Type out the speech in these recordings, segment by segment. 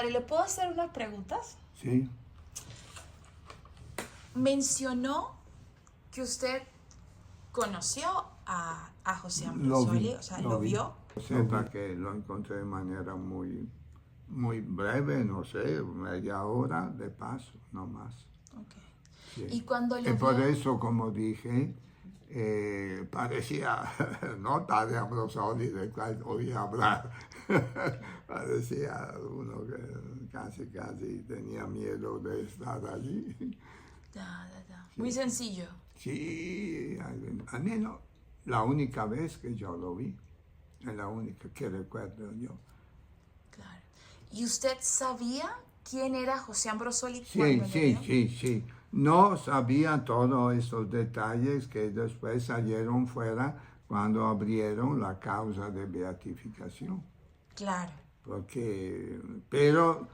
¿Le puedo hacer unas preguntas? Sí, Mencionó que usted conoció a José lo Ambrosoli, vi, o sea, lo lo vi. vio. Sepa que lo encontré de manera muy breve, no sé, media hora de paso, no más. Okay. Sí. Y cuando Y lo por vio, eso, como dije, parecía nota de Ambrosoli de cual oí hablar. Parecía uno que casi tenía miedo de estar allí. muy sencillo. Sí, al menos la única vez que yo lo vi, es la única que recuerdo yo. Claro. ¿Y usted sabía quién era José Ambrosoli Sí, cuando lo sí, vio? sí, sí. No sabía todos esos detalles que después salieron fuera cuando abrieron la causa de beatificación. Claro. Pero,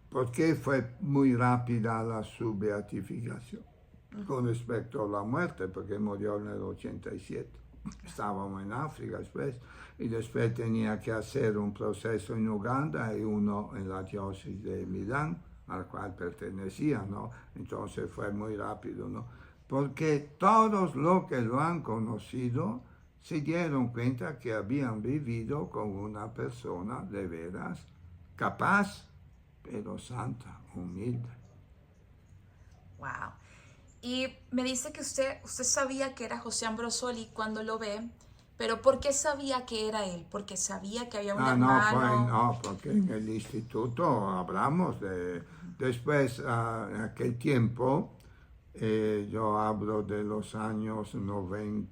porque fue muy rápida su beatificación con respecto a la muerte, porque murió en el 87. Estábamos en África después, y después tenía que hacer un proceso en Uganda y uno en la diócesis de Milán, al cual pertenecía, ¿no? Entonces fue muy rápido, ¿no? Porque todos los que lo han conocido se dieron cuenta que habían vivido con una persona de veras capaz, pero santa, humilde. Wow. Y me dice que usted sabía que era José Ambrosoli cuando lo ve, pero ¿por qué sabía que era él? Porque sabía que había un No, pues hermano. no, porque en el instituto hablamos de... Después, en aquel tiempo, yo hablo de los años 90,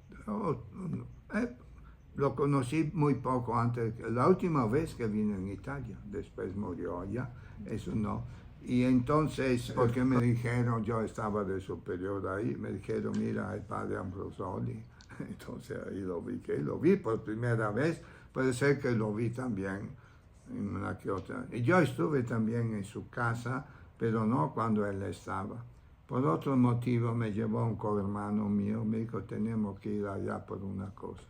lo conocí muy poco antes, la última vez que vine en Italia, después murió allá, eso no. Y entonces, porque me dijeron, yo estaba de superior ahí, me dijeron, mira, el padre Ambrosoli. Entonces ahí lo vi por primera vez, puede ser que lo vi también en una que otra. Y yo estuve también en su casa, pero no cuando él estaba. Por otro motivo me llevó un cohermano mío, me dijo, tenemos que ir allá por una cosa.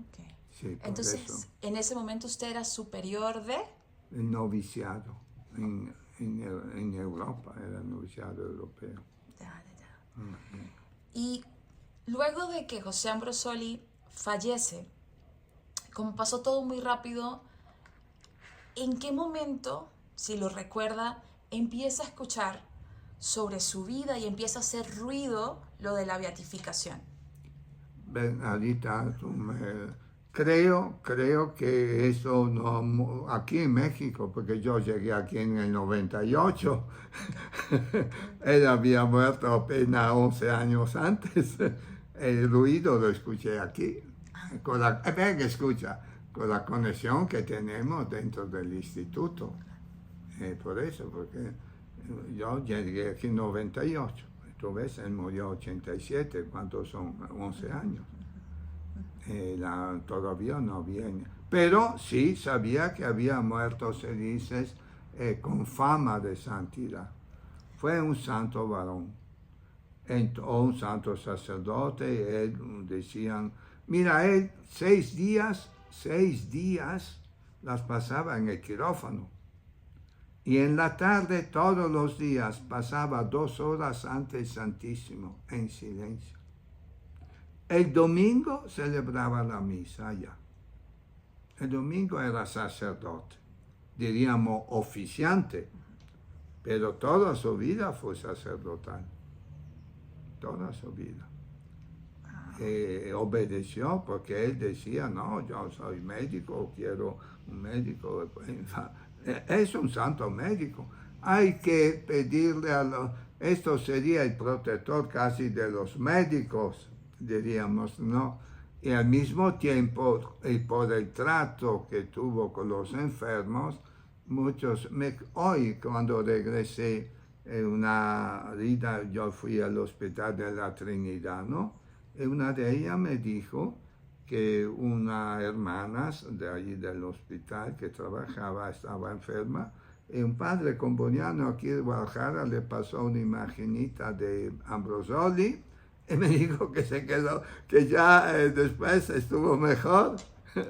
Okay. Sí, por eso. Entonces, en ese momento usted era superior de... El noviciado en Europa, era el noviciado europeo. Ya. Y luego de que José Ambrosoli fallece, como pasó todo muy rápido, ¿en qué momento, si lo recuerda, empieza a escuchar sobre su vida y empieza a hacer ruido lo de la beatificación? Bernadita, creo que eso no, aquí en México, porque yo llegué aquí en el 98, él había muerto apenas 11 años antes, el ruido lo escuché aquí, escucha, con la conexión que tenemos dentro del instituto, por eso, porque yo llegué aquí en 98. Tú ves, él murió en 87, ¿cuántos son? 11 años. Todavía no viene. Pero sí sabía que había muerto, se dice, con fama de santidad. Fue un santo varón, o un santo sacerdote, él decían, mira, él 6 días las pasaba en el quirófano. Y en la tarde, todos los días, pasaba 2 horas ante el Santísimo, en silencio. El domingo celebraba la misa allá. El domingo era sacerdote, diríamos oficiante, pero toda su vida fue sacerdotal. Toda su vida. Obedeció porque él decía, no, yo soy médico, quiero un médico. Es un santo médico. Hay que pedirle esto sería el protector casi de los médicos, diríamos, ¿no? Y al mismo tiempo, y por el trato que tuvo con los enfermos, hoy cuando regresé una ida, yo fui al Hospital de la Trinidad, ¿no? Y una de ellas me dijo que una hermana de allí del hospital que trabajaba estaba enferma, y un padre comboniano aquí de Guadalajara le pasó una imagenita de Ambrosoli y me dijo que se quedó, que ya después estuvo mejor.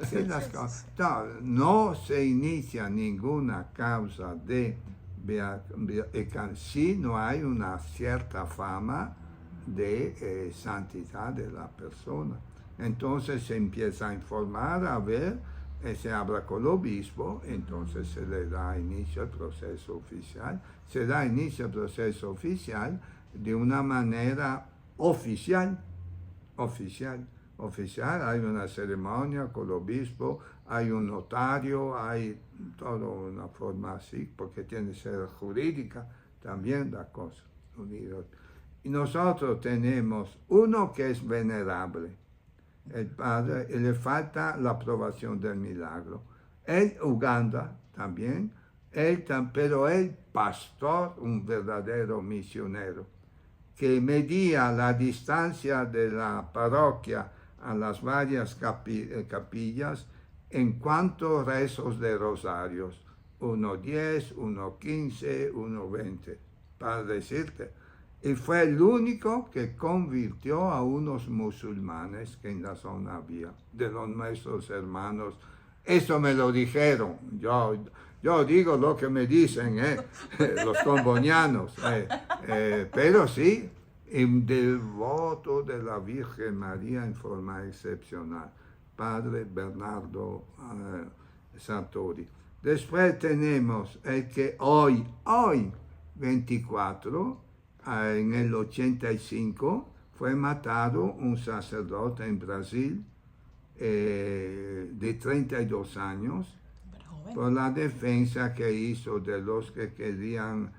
Sí, no, no se inicia ninguna causa si no hay una cierta fama de santidad de la persona. Entonces se empieza a informar, a ver, se habla con el obispo, entonces se le da inicio al proceso oficial. Se da inicio al proceso oficial de una manera oficial. Hay una ceremonia con el obispo, hay un notario, hay toda una forma así, porque tiene que ser jurídica también la cosa. Y nosotros tenemos uno que es venerable, el padre, y le falta la aprobación del milagro. El Uganda también, pero el pastor, un verdadero misionero, que medía la distancia de la parroquia a las varias capillas en cuanto rezos de rosarios, 1:10, 1:15, 1:20, para decirte. Y fue el único que convirtió a unos musulmanes que en la zona había, de los nuestros hermanos. Eso me lo dijeron, yo digo lo que me dicen los combonianos, pero sí, un devoto de la Virgen María en forma excepcional, Padre Bernardo Sartori. Después tenemos el que hoy 24, en el 85, fue matado un sacerdote en Brasil de 32 años por la defensa que hizo de los que querían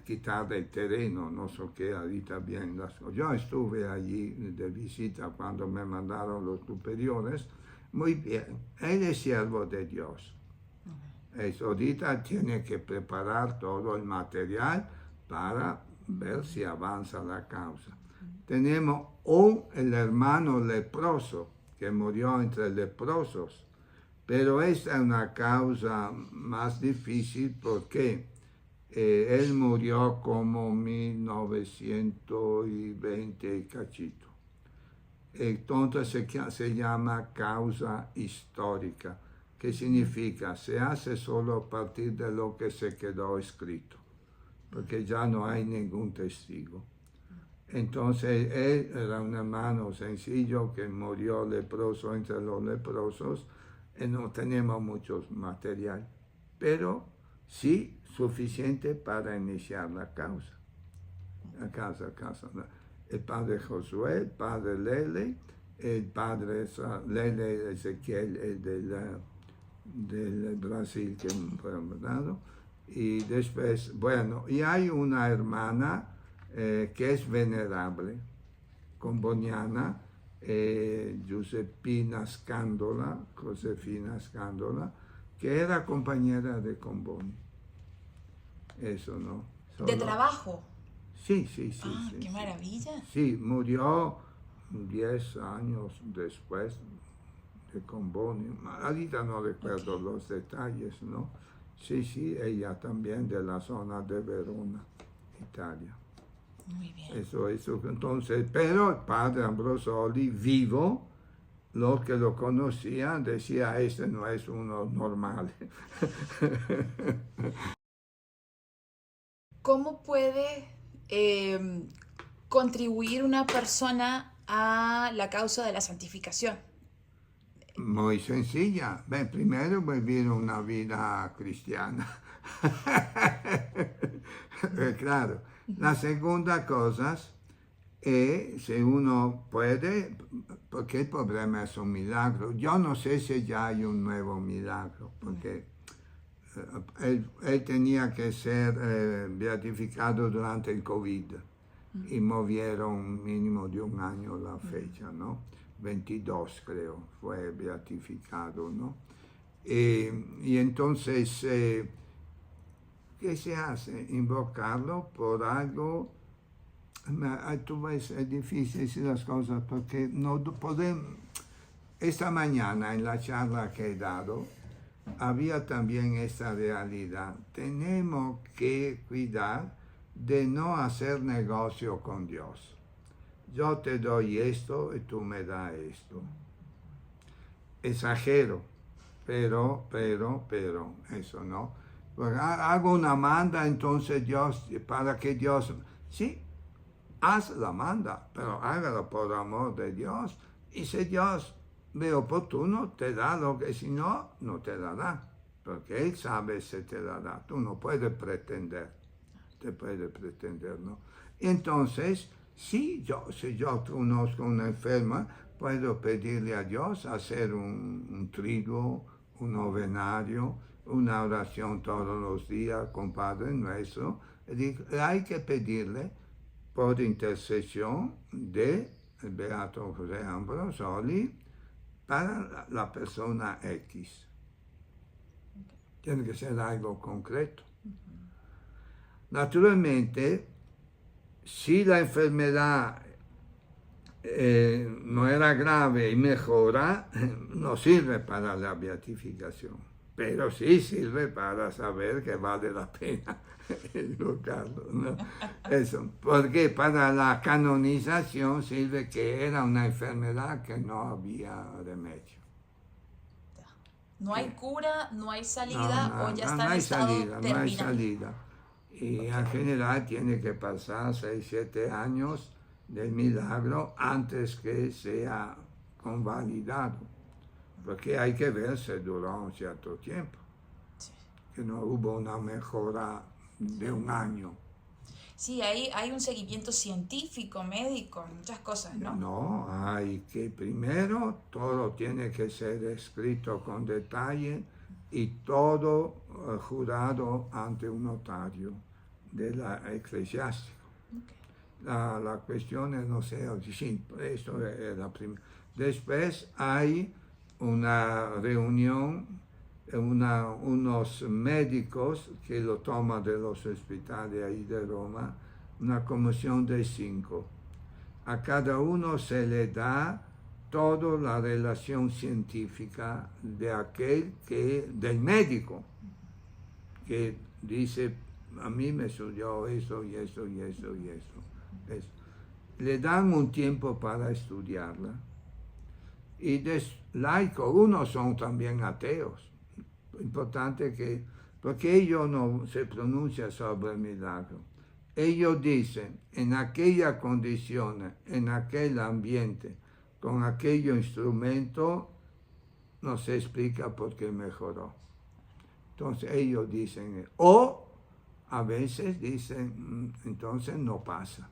quitar el terreno, no sé qué, ahorita bien las cosas. Yo estuve allí de visita cuando me mandaron los superiores. Muy bien, él es siervo de Dios. Ahorita tiene que preparar todo el material para ver si avanza la causa. Tenemos el hermano leproso que murió entre leprosos, pero esta es una causa más difícil porque él murió como 1920 y cachito. Entonces se llama causa histórica, que significa se hace solo a partir de lo que se quedó escrito, porque ya no hay ningún testigo. Entonces él era un hermano sencillo que murió leproso entre los leprosos, y no tenemos mucho material, pero sí suficiente para iniciar la causa. El padre Josué, el padre Lele, el padre Lele Ezequiel, el del Brasil que fue mandado, y después, bueno, y hay una hermana que es venerable, comboniana, Josefina Scándola, que era compañera de Comboni. Eso, ¿no? ¿De trabajo? Sí. Qué maravilla. Sí, murió 10 años después de Comboni. Ahorita no recuerdo los detalles, ¿no? Sí, ella también de la zona de Verona, Italia. Muy bien. Eso, entonces, pero el padre Ambrosoli, vivo, los que lo conocían decía, este no es uno normal. ¿Cómo puede contribuir una persona a la causa de la santificación? Muy sencilla. Primero vivir una vida cristiana. Claro. La segunda cosa es si uno puede, porque el problema es un milagro. Yo no sé si ya hay un nuevo milagro, porque él tenía que ser beatificado durante el COVID y movieron mínimo de un año la fecha, ¿no? 22 creo fue beatificado, ¿no? Y entonces, ¿qué se hace? Invocarlo por algo. Tú ves, es difícil decir las cosas porque no podemos. Esta mañana en la charla que he dado, había también esta realidad. Tenemos que cuidar de no hacer negocio con Dios. Yo te doy esto y tú me das esto. exagero, pero, eso no. Pues hago una manda, entonces Dios, para que Dios, sí, haz la manda, pero hágalo por amor de Dios. Y si Dios ve oportuno, te da lo que, si no, no te dará. Porque Él sabe si te dará. Tú no puedes pretender. Te puedes pretender, ¿no? Entonces, si yo conozco una enferma, puedo pedirle a Dios hacer un triduo, un novenario, una oración todos los días con Padre Nuestro. Hay que pedirle por intercesión de el Beato José Ambrosoli para la persona X. Tiene que ser algo concreto. Naturalmente, si la enfermedad no era grave y mejora, no sirve para la beatificación, pero sí sirve para saber que vale la pena invocarlo, ¿no? Eso, porque para la canonización sirve que era una enfermedad que no había remedio. No hay cura, no hay salida, o ya está no en hay estado salida, terminal. no hay salida. Y en general tiene que pasar 6, 7 años del milagro antes que sea convalidado, porque hay que ver si duró un cierto tiempo, Sí. que no hubo una mejora de un año. Sí, hay un seguimiento científico, médico, muchas cosas, ¿no? No, hay que primero todo tiene que ser escrito con detalle y todo jurado ante un notario de la eclesiástico. Okay. La cuestión es, no sé, sí, eso es la primera. Después hay una reunión, unos médicos que lo toman de los hospitales ahí de Roma, una comisión de 5. A cada uno se le da toda la relación científica de del médico, que dice, a mí me sucedió eso y eso y eso y eso. Le dan un tiempo para estudiarla. Y laico, unos son también ateos. Importante que, porque ellos no se pronuncian sobre el milagro. Ellos dicen, en aquella condición, en aquel ambiente, con aquel instrumento, no se explica por qué mejoró. Entonces ellos dicen, o a veces dicen, entonces no pasa.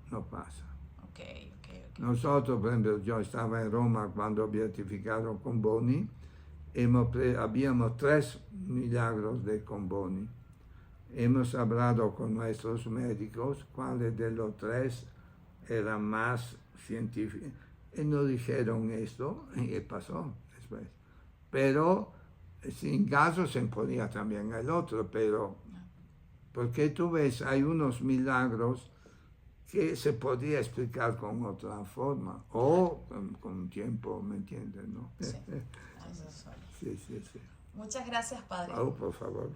No pasa. Okay. Nosotros, por ejemplo, yo estaba en Roma cuando beatificaron Comboni, habíamos 3 milagros de Comboni. Hemos hablado con nuestros médicos cuáles de los 3 eran más científicos. Y nos dijeron esto y pasó después. Pero sin caso se podía también el otro, pero porque tú ves, hay unos milagros que se podría explicar con otra forma o con tiempo, ¿me entiendes? ¿No? Sí, eso es. Sí. Muchas gracias, Padre. Oh, por favor.